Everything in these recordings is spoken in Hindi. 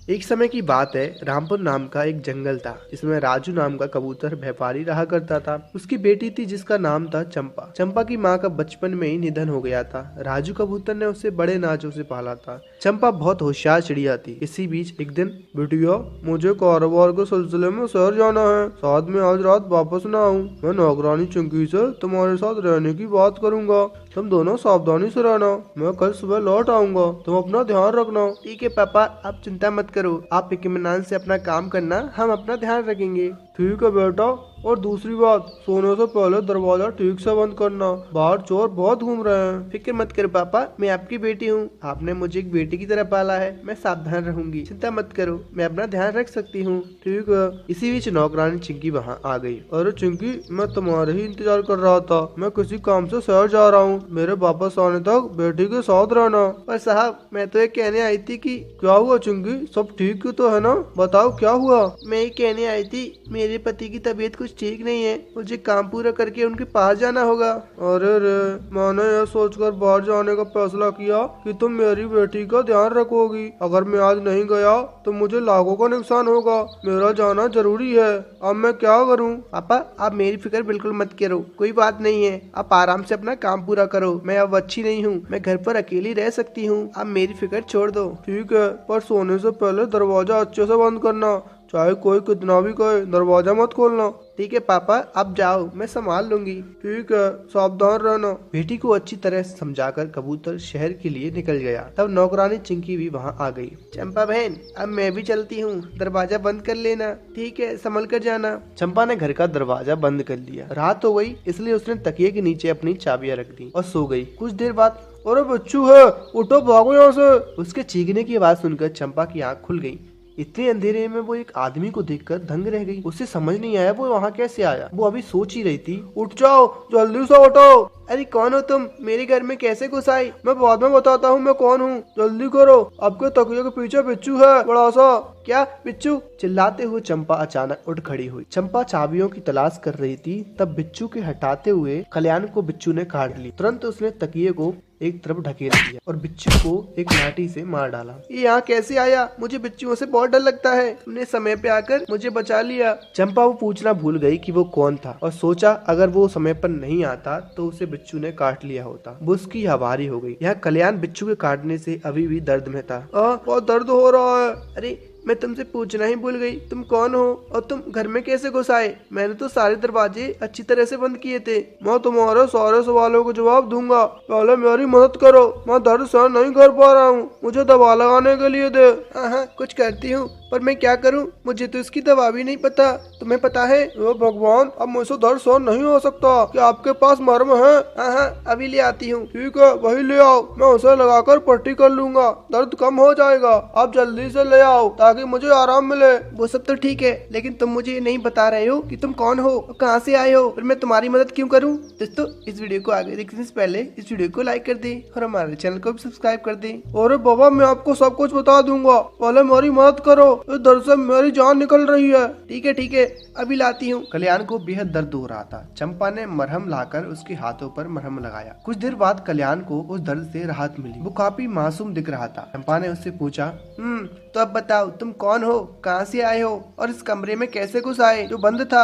एक समय की बात है, रामपुर नाम का एक जंगल था जिसमें राजू नाम का कबूतर व्यापारी रहा करता था। उसकी बेटी थी जिसका नाम था चंपा। चंपा की माँ का बचपन में ही निधन हो गया था। राजू कबूतर ने उसे बड़े नाजों से पाला था। चंपा बहुत होशियार चिड़िया थी। इसी बीच एक दिन, बिटिया, मुझे कारोबार के सिलसिले में शहर जाना है, साथ में आज रात वापस न आऊँ। मैं नौकरानी चिंकी से तुम्हारे साथ रहने की बात करूंगा। तुम दोनों सावधानी से रहना। मैं कल सुबह लौट आऊंगा। तुम अपना ध्यान रखना। ठीक है पापा, आप चिंता मत करो। आप इत्मीनान से अपना काम करना, हम अपना ध्यान रखेंगे। ठीक है बेटा। और दूसरी बात, सोने से पहले दरवाजा ठीक से बंद करना, बाहर चोर बहुत घूम रहे हैं। फिक्र मत करो पापा, मैं आपकी बेटी हूँ। आपने मुझे एक बेटी की तरह पाला है। मैं सावधान रहूंगी, चिंता मत करो, मैं अपना ध्यान रख सकती हूँ। ठीक है। इसी बीच नौकरानी चिंकी वहाँ आ गई। अरे चिंकी, मैं तुम्हारे ही इंतजार कर रहा था। मैं किसी काम से शहर जा रहा हूँ। मेरे वापस आने तक बेटी के साथ रहना। पर साहब, मैं तो ये कहने आई थी कि। क्या हुआ चिंकी, सब ठीक तो है ना? बताओ क्या हुआ। मैं ये कहने आई थी, मेरे पति की तबीयत कुछ ठीक नहीं है। मुझे काम पूरा करके उनके पास जाना होगा। अरे रे, मैंने यह सोचकर बाहर जाने का फैसला किया कि तुम मेरी बेटी का ध्यान रखोगी। अगर मैं आज नहीं गया तो मुझे लाखों का नुकसान होगा। मेरा जाना जरूरी है। अब मैं क्या करूं? पापा, आप मेरी फिक्र बिल्कुल मत करो। कोई बात नहीं है, आप आराम से अपना काम पूरा करो। मैं अब अच्छी नहीं हूँ, मैं घर पर अकेली रह सकती हूँ। आप मेरी फिक्र छोड़ दो। ठीक है, पर सोने से पहले दरवाजा अच्छे से बंद करना। चाहे कोई कितना भी कहे, दरवाजा मत खोलना। ठीक है पापा, आप जाओ, मैं संभाल लूंगी। ठीक है, सावधान रहना। बेटी को अच्छी तरह समझाकर कबूतर शहर के लिए निकल गया। तब नौकरानी चिंकी भी वहाँ आ गई। चंपा बहन, अब मैं भी चलती हूँ, दरवाजा बंद कर लेना। ठीक है, संभल कर जाना। चंपा ने घर का दरवाजा बंद कर लिया। रात हो गई, इसलिए उसने तकिए के नीचे अपनी चाबियां रख दी और सो गई। कुछ देर बाद, अरे बच्चू है, उठो, भागो यहाँ से। उसके चीखने की आवाज सुनकर चंपा की आंख खुल गई। इतने अंधेरे में वो एक आदमी को देखकर दंग रह गई। उसे समझ नहीं आया वो वहाँ कैसे आया। वो अभी सोच ही रही थी। उठ जाओ, जल्दी से उठो। अरे कौन हो तुम? मेरे घर में कैसे घुस आई? मैं बाद में बताता हूँ मैं कौन हूँ। जल्दी करो, आपके तकिए के पीछे बिच्छू है, बड़ा सा। क्या बिच्छू? चिल्लाते हुए चंपा अचानक उठ खड़ी हुई। चंपा चाबियों की तलाश कर रही थी, तब बिच्छू के हटाते हुए कल्याण को बिच्छू ने काट ली। तुरंत उसने तकिए को एक तरफ ढकेल दिया और बिच्छू को एक लाठी से मार डाला। ये यहाँ कैसे आया? मुझे बिच्छुओं से बहुत डर लगता है। तुमने समय पे आकर मुझे बचा लिया। चंपा वो पूछना भूल गई कि वो कौन था और सोचा अगर वो समय पर नहीं आता तो उसे बिच्छू ने काट लिया होता। वो उसकी हवारी हो गई। यहाँ कल्याण बिच्छू के काटने से अभी भी दर्द में था। बहुत दर्द हो रहा है। अरे, मैं तुमसे पूछना ही भूल गई, तुम कौन हो और तुम घर में कैसे घुस आए? मैंने तो सारे दरवाजे अच्छी तरह से बंद किए थे। मैं तुम्हारे सारे सवालों को जवाब दूंगा, पहले मेरी मदद करो। मैं दर्द सहन नहीं कर पा रहा हूँ, मुझे दवा लगाने के लिए दे। हाँ, कुछ करती हूँ, पर मैं क्या करूँ? मुझे तो इसकी दवा भी नहीं पता। तुम्हें पता है? ओ भगवान, अब मुझसे दर्द सहन नहीं हो सकता। क्या आपके पास मर्म है? हाँ, अभी ले आती हूँ। ठीक है, वही ले आओ, मैं उसे लगाकर पट्टी कर लूंगा, दर्द कम हो जाएगा। आप जल्दी से ले आओ ताकि मुझे आराम मिले। वो सब तो ठीक है, लेकिन तुम मुझे नहीं बता रहे हो कि तुम कौन हो और कहाँ से आए हो, फिर मैं तुम्हारी मदद क्यों करूँ? दोस्तों, इस वीडियो को आगे देखने से पहले इस वीडियो को लाइक कर दे और हमारे चैनल को भी सब्सक्राइब कर दे। अरे बाबा, मैं आपको सब कुछ बता दूंगा, पहले मेरी मदद करो, इस दर्द से मेरी जान निकल रही है। ठीक है, अभी लाती हूँ। कल्याण को बेहद दर्द हो रहा था। चंपा ने मरहम लाकर उसके हाथों पर मरहम लगाया। कुछ देर बाद कल्याण को उस दर्द से राहत मिली। वो काफी मासूम दिख रहा था। चंपा ने उससे पूछा, तो अब बताओ तुम कौन हो, कहाँ से आए हो और इस कमरे में कैसे घुस आए जो बंद था?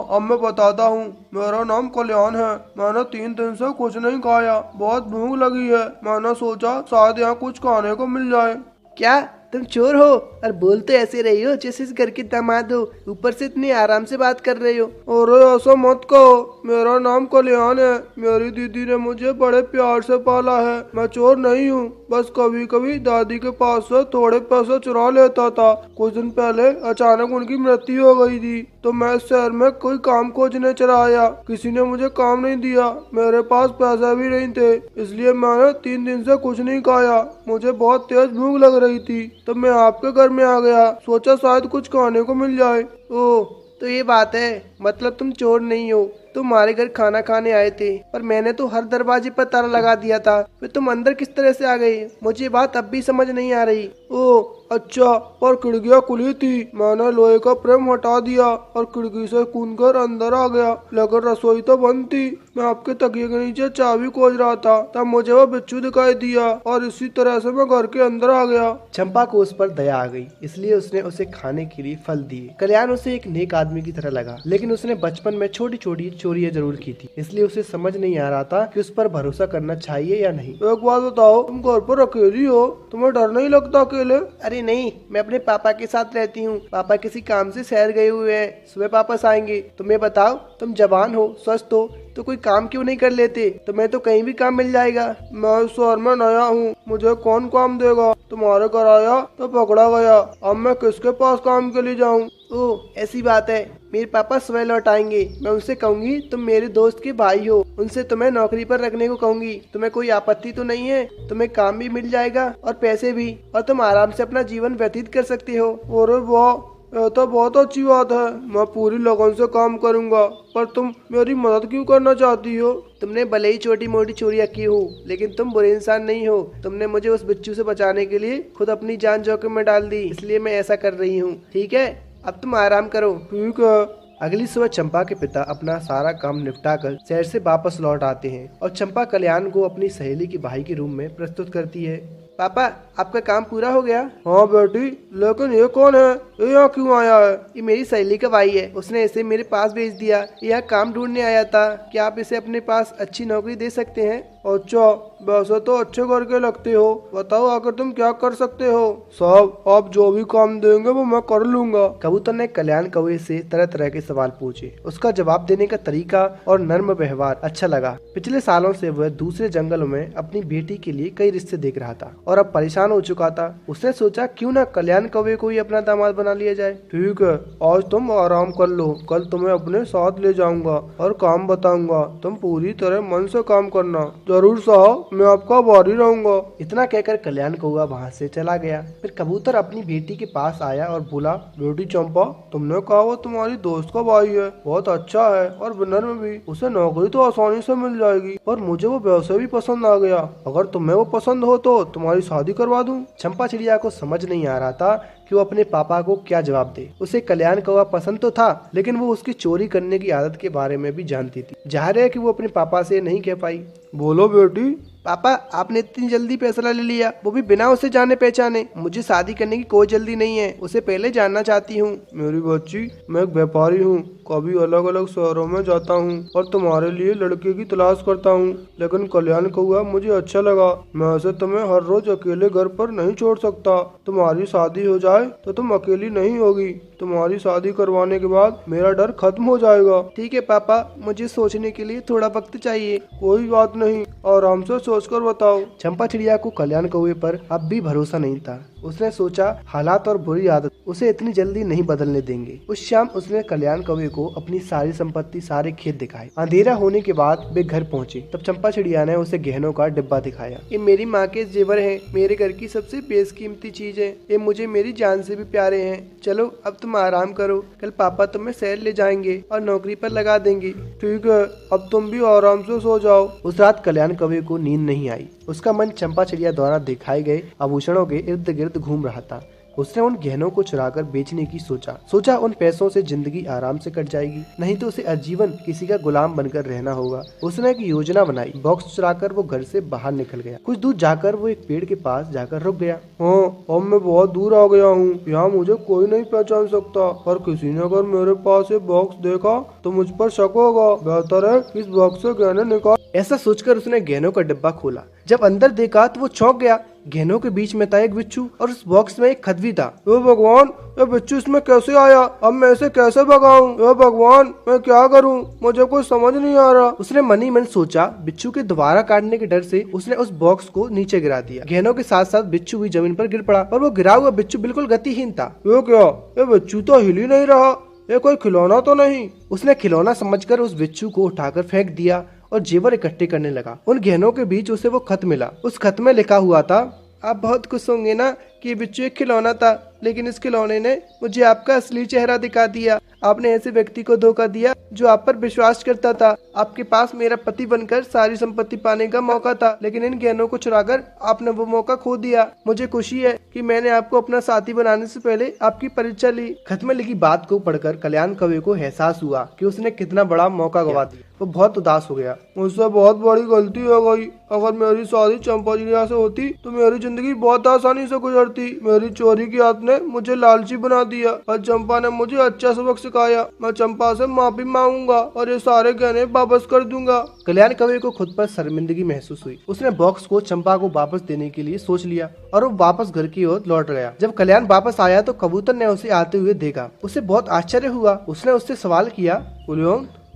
अब मैं बताता हूँ। मेरा नाम कल्याण है। मैंने 3 दिन से कुछ नहीं खाया, बहुत भूख लगी है। मैंने सोचा शायद यहाँ कुछ खाने को मिल जाए। क्या तुम चोर हो? और बोल तो ऐसे रही हो जैसे इस घर के दामाद हो, ऊपर से इतनी आराम से बात कर रहे हो। अरे ऐसा मत कहो, मेरा नाम कल्याण है। मेरी दीदी ने मुझे बड़े प्यार से पाला है। मैं चोर नहीं हूँ, बस कभी कभी दादी के पास से थोड़े पैसे चुरा लेता था। कुछ दिन पहले अचानक उनकी मृत्यु हो गई थी, तो मैं इस शहर में कोई काम खोजने चला आया। किसी ने मुझे काम नहीं दिया, मेरे पास पैसे भी नहीं थे, इसलिए मैंने 3 दिन से कुछ नहीं खाया। मुझे बहुत तेज भूख लग रही थी, तो मैं आपके घर में आ गया। सोचा शायद कुछ खाने को मिल जाए। ओह, तो ये बात है, मतलब तुम चोर नहीं हो, तुम हमारे घर खाना खाने आए थे। पर मैंने तो हर दरवाजे पर ताला लगा दिया था, फिर तुम अंदर किस तरह से आ गए? मुझे बात अब भी समझ नहीं आ रही। ओह, अच्छा, पर खिड़कियाँ खुली थी, मैंने लोहे का फ्रेम हटा दिया और खिड़की से कूदकर अंदर आ गया, लेकिन रसोई तो बंद थी। मैं आपके तकिए के नीचे चाबी खोज रहा था, तब मुझे वो बिच्छू दिखाई दिया और इसी तरह से मैं घर के अंदर आ गया। चंपा को उस पर दया आ गई, इसलिए उसने उसे खाने के लिए फल दिए। कल्याण उसे एक नेक आदमी की तरह लगा, लेकिन उसने बचपन में छोटी छोटी चोरियां जरूर की थी, इसलिए उसे समझ नहीं आ रहा था कि उस पर भरोसा करना चाहिए या नहीं। एक बात बताओ, तुम घर पर अकेली हो, तुम्हें डर नहीं लगता अकेले? अरे नहीं, मैं अपने पापा के साथ रहती हूँ। पापा किसी काम से शहर गए हुए हैं, सुबह वापस आएंगे। तुम्हें बताओ, तुम जवान हो, स्वस्थ हो, तो कोई काम क्यों नहीं कर लेते? तुम्हें तो कहीं भी काम मिल जाएगा। मैं शहर में नया हूँ, मुझे कौन काम देगा? तुम्हारे घर आया तो पकड़ा गया, अब मैं किसके पास काम के लिए जाऊँ? ओह, ऐसी बात है। मेरे पापा सुबह लौट आएंगे, मैं उनसे कहूंगी तुम मेरे दोस्त के भाई हो, उनसे तुम्हें नौकरी पर रखने को कहूंगी। तुम्हें कोई आपत्ति तो नहीं है? तुम्हें काम भी मिल जाएगा और पैसे भी, और तुम आराम से अपना जीवन व्यतीत कर सकते हो। अरे वाह, यह तो बहुत अच्छी बात है, मैं पूरी लगन से काम करूंगा। पर तुम मेरी मदद क्यों करना चाहती हो? तुमने भले ही छोटी मोटी चोरियां की हो, लेकिन तुम बुरे इंसान नहीं हो। तुमने मुझे उस बिच्छू से बचाने के लिए खुद अपनी जान जोखिम में डाल दी, इसलिए मैं ऐसा कर रही हूँ। ठीक है, अब तुम आराम करो। ठीक है। अगली सुबह चंपा के पिता अपना सारा काम निपटाकर शहर से वापस लौट आते हैं और चंपा कल्याण को अपनी सहेली के भाई के रूम में प्रस्तुत करती है। पापा, आपका काम पूरा हो गया? हाँ बेटी, लेकिन ये कौन है? ये यहाँ क्यों आया है? ये मेरी सहेली का भाई है, उसने इसे मेरे पास भेज दिया। यह काम ढूंढने आया था, क्या आप इसे अपने पास अच्छी नौकरी दे सकते हैं? अच्छा, वैसे तो अच्छे घर के लगते हो, बताओ आखिर तुम क्या कर सकते हो? साहब, आप जो भी काम देंगे वो मैं कर लूंगा। कबूतर ने कल्याण कौवे से तरह तरह के सवाल पूछे। उसका जवाब देने का तरीका और नर्म व्यवहार अच्छा लगा। पिछले सालों से वह दूसरे जंगलों में अपनी बेटी के लिए कई रिश्ते देख रहा था और अब परेशान हो चुका था। उसने सोचा क्यों ना कल्याण कौवे को ही अपना दामाद बना लिया जाए। ठीक है, आज तुम आराम कर लो, कल तुम्हें अपने साथ ले जाऊंगा और काम बताऊंगा। तुम पूरी तरह मन से काम करना। जरूर साहब, मैं आपका आभारी रहूंगा। इतना कहकर कल्याण कौवा वहाँ से चला गया। फिर कबूतर अपनी बेटी के पास आया और बोला, बेटी चंपा, तुमने कहा वो तुम्हारी दोस्त का भाई है, बहुत अच्छा है और विनम्र भी। उसे नौकरी तो आसानी से मिल जाएगी और मुझे वो वैसे भी पसंद आ गया। अगर तुम्हें वो पसंद हो तो तुम्हारी शादी करवा दूं। चंपा चिड़िया को समझ नहीं आ रहा था कि वो अपने पापा को क्या जवाब दे। उसे कल्याण कौवा पसंद तो था, लेकिन वो उसकी चोरी करने की आदत के बारे में भी जानती थी। जाहिर है कि वो अपने पापा से नहीं कह पाई। बोलो बेटी। पापा, आपने इतनी जल्दी फैसला ले लिया, वो भी बिना उसे जाने पहचाने। मुझे शादी करने की कोई जल्दी नहीं है, उसे पहले जानना चाहती हूँ। मेरी बच्ची, मैं एक व्यापारी हूँ, कभी अलग अलग शहरों में जाता हूँ और तुम्हारे लिए लड़के की तलाश करता हूँ, लेकिन कल्याण कौवा मुझे अच्छा लगा। मैं ऐसे तुम्हें हर रोज अकेले घर पर नहीं छोड़ सकता। तुम्हारी शादी हो जाए तो तुम अकेली नहीं होगी। तुम्हारी शादी करवाने के बाद मेरा डर खत्म हो जाएगा। ठीक है पापा, मुझे सोचने के लिए थोड़ा वक्त चाहिए। कोई बात नहीं, आराम से सोचकर बताओ। चंपा चिड़िया को कल्याण कौवे पर अब भी भरोसा नहीं था। उसने सोचा हालात और बुरी आदत उसे इतनी जल्दी नहीं बदलने देंगे। उस शाम उसने कल्याण कौवे को अपनी सारी संपत्ति, सारे खेत दिखाए। अंधेरा होने के बाद वे घर पहुंचे। तब चंपा चिड़िया ने उसे गहनों का डिब्बा दिखाया। ये मेरी माँ के जेवर हैं, मेरे घर की सबसे बेशकीमती चीज है। ये मुझे मेरी जान से भी प्यारे हैं। चलो अब तुम आराम करो, कल पापा तुम्हें शहर ले जाएंगे और नौकरी पर लगा देंगे। ठीक है, अब तुम भी आराम से सो जाओ। उस रात कल्याण कौवे को नींद नहीं आई। उसका मन चंपा चिड़िया द्वारा दिखाए गए आभूषणों के इर्द गिर्द घूम रहा था। उसने उन गहनों को चुराकर बेचने की सोचा उन पैसों से जिंदगी आराम से कट जाएगी, नहीं तो उसे आजीवन किसी का गुलाम बनकर रहना होगा। उसने एक योजना बनाई। बॉक्स चुराकर वो घर से बाहर निकल गया। कुछ दूर जाकर वो एक पेड़ के पास जाकर रुक गया। हाँ, अब मैं बहुत दूर आ गया हूँ, यहाँ मुझे कोई नहीं पहचान सकता, पर किसी ने अगर मेरे पास ये बॉक्स देखा तो मुझ पर शक होगा। बेहतर है इस बॉक्स से गहने निकाल। ऐसा सोचकर उसने गहनों का डिब्बा खोला। जब अंदर देखा तो वो चौंक गया। गहनों के बीच में था एक बिच्छू और उस बॉक्स में एक खत भी था। ओ भगवान, ये बिच्छू इसमें कैसे आया? अब मैं इसे कैसे भगाऊं? ओ भगवान, मैं क्या करूं? मुझे कुछ समझ नहीं आ रहा। उसने मन ही मन सोचा। बिच्छू के दोबारा काटने के डर से उसने उस बॉक्स को नीचे गिरा दिया। गहनों के साथ साथ बिच्छू भी जमीन पर गिर पड़ा और वो गिरा हुआ बिच्छू बिल्कुल गतिहीन था। ये क्या? ये बिच्छू तो हिल ही नहीं रहा। ये कोई खिलौना तो नहीं? उसने खिलौना समझकर उस बिच्छू को उठाकर फेंक दिया और जेवर इकट्ठे करने लगा। उन गहनों के बीच उसे वो खत मिला। उस खत में लिखा हुआ था, आप बहुत खुश होंगे ना कि बिच्छू एक खिलौना था, लेकिन इस खिलौने ने मुझे आपका असली चेहरा दिखा दिया। आपने ऐसे व्यक्ति को धोखा दिया जो आप पर विश्वास करता था। आपके पास मेरा पति बनकर सारी संपत्ति पाने का मौका था, लेकिन इन गहनों को चुराकर आपने वो मौका खो दिया। मुझे खुशी है कि मैंने आपको अपना साथी बनाने से पहले आपकी परीक्षा ली। खत में लिखी बात को पढ़कर कल्याण कवि को एहसास हुआ कि उसने कितना बड़ा मौका गवा दिया। वो बहुत उदास हो गया। मुझसे बहुत बड़ी गलती हो गई। अगर मेरी शादी चंपा चिड़िया से होती तो मेरी जिंदगी बहुत आसानी से गुजरती। मेरी चोरी की आदत ने मुझे लालची बना दिया और चंपा ने मुझे अच्छा सबक सिखाया। मैं चंपा से माफी मांगूंगा और ये सारे गहने वापस कर दूंगा। कल्याण कवि को खुद पर शर्मिंदगी महसूस हुई। उसने बॉक्स को चंपा को वापस देने के लिए सोच लिया और वो वापस घर की ओर लौट गया। जब कल्याण वापस आया तो कबूतर ने उसे आते हुए देखा। उसे बहुत आश्चर्य हुआ। उसने उससे सवाल किया,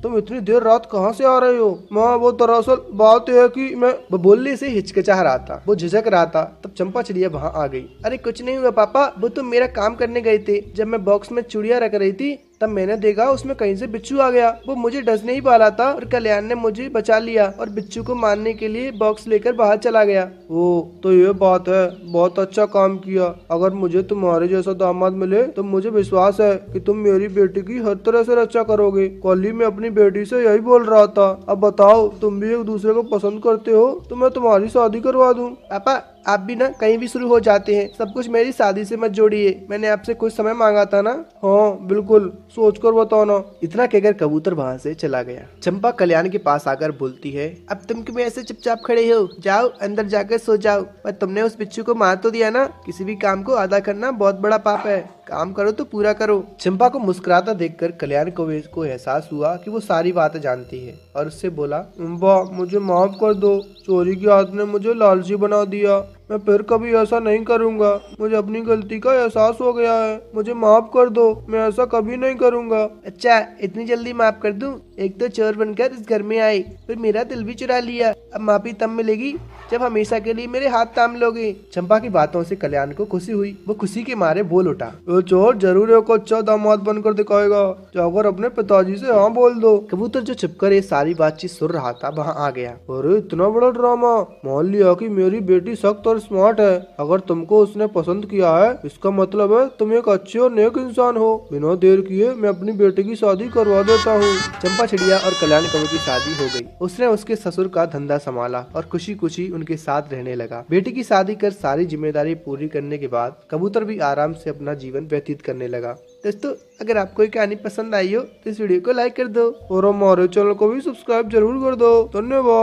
तुम इतनी देर रात कहाँ से आ रहे हो? माँ, वो दरअसल बात है कि मैं बोलने से हिचकिचा रहा था, वो झिझक रहा था। तब चंपा चिड़िया वहाँ आ गई। अरे कुछ नहीं हुआ पापा, वो तुम मेरा काम करने गए थे। जब मैं बॉक्स में चूड़िया रख रही थी तब मैंने देखा उसमें कहीं से बिच्छू आ गया। वो मुझे डसने ही वाला था और कल्याण ने मुझे बचा लिया और बिच्छू को मारने के लिए बॉक्स लेकर बाहर चला गया। ओ, तो ये बात है। बहुत अच्छा काम किया। अगर मुझे तुम्हारे जैसा दामाद मिले तो मुझे विश्वास है कि तुम मेरी बेटी की हर तरह से रक्षा करोगे। कल ही मैं अपनी बेटी से यही बोल रहा था। अब बताओ, तुम भी एक दूसरे को पसंद करते हो तो मैं तुम्हारी शादी करवा दूं। पापा, आप भी ना कहीं भी शुरू हो जाते हैं। सब कुछ मेरी शादी से मत जोड़िए। मैंने आपसे कुछ समय मांगा था ना। हाँ बिल्कुल, सोच कर बताओ ना। इतना कहकर कबूतर वहाँ से चला गया। चंपा कल्याण के पास आकर बोलती है, अब तुम क्यों ऐसे चुपचाप खड़े हो? जाओ अंदर जाकर सो जाओ। पर तुमने उस बिच्छू को मार तो दिया ना। किसी भी काम को आधा करना बहुत बड़ा पाप है। काम करो तो पूरा करो। चंपा को मुस्कुराता देखकर कल्याण को एहसास हुआ कि वो सारी बातें जानती है और उससे बोला, वाह, मुझे माफ कर दो। चोरी की आदत ने मुझे लालची बना दिया। मैं फिर कभी ऐसा नहीं करूंगा। मुझे अपनी गलती का एहसास हो गया है। मुझे माफ कर दो। मैं ऐसा कभी नहीं करूंगा। अच्छा, इतनी जल्दी माफ कर दूं? एक तो चोर बनकर इस घर में आए, फिर मेरा दिल भी चुरा लिया। अब माफी तब मिलेगी जब हमेशा के लिए मेरे हाथ थाम लोगे। चंपा की बातों से कल्याण को खुशी हुई। वो खुशी के मारे बोल उठा, वो चोर जरूर एक अच्छा दामाद बनकर दिखाएगा। जाकर अपने पिताजी से हाँ बोल दो। कबूतर जो चुपकर ये सारी बातचीत सुन रहा था वहाँ आ गया। अरे इतना बड़ा ड्रामा! मान लिया कि मेरी बेटी सख्त और स्मार्ट है। अगर तुमको उसने पसंद किया है इसका मतलब है तुम एक अच्छे और नेक इंसान हो। बिना देर किए मैं अपनी बेटी की शादी करवा देता हूँ। चंपा चिड़िया और कल्याण कवि की शादी हो गई। उसने उसके ससुर का धंधा संभाला और खुशी खुशी उनके साथ रहने लगा। बेटी की शादी कर सारी जिम्मेदारी पूरी करने के बाद कबूतर भी आराम से अपना जीवन व्यतीत करने लगा। दोस्तों, अगर आपको ये कहानी पसंद आई हो तो इस वीडियो को लाइक कर दो और हमारे चैनल को भी सब्सक्राइब जरूर कर दो। धन्यवाद।